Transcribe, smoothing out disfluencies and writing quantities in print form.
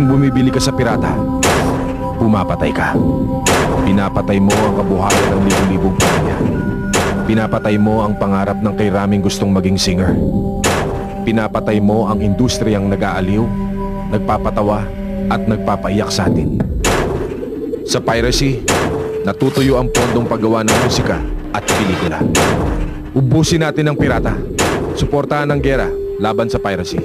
Kung bumibili ka sa pirata, pumapatay ka. Pinapatay mo ang kabuhayan ng libu-libong pamilya. Pinapatay mo ang pangarap ng kay Raming gustong maging singer. Pinapatay mo ang industriyang nag-aaliw, nagpapatawa at nagpapaiyak sa atin. Sa piracy, natutuyo ang pondong paggawa ng musika at pelikula. Ubusin natin ang pirata. Suportahan ang gera laban sa piracy.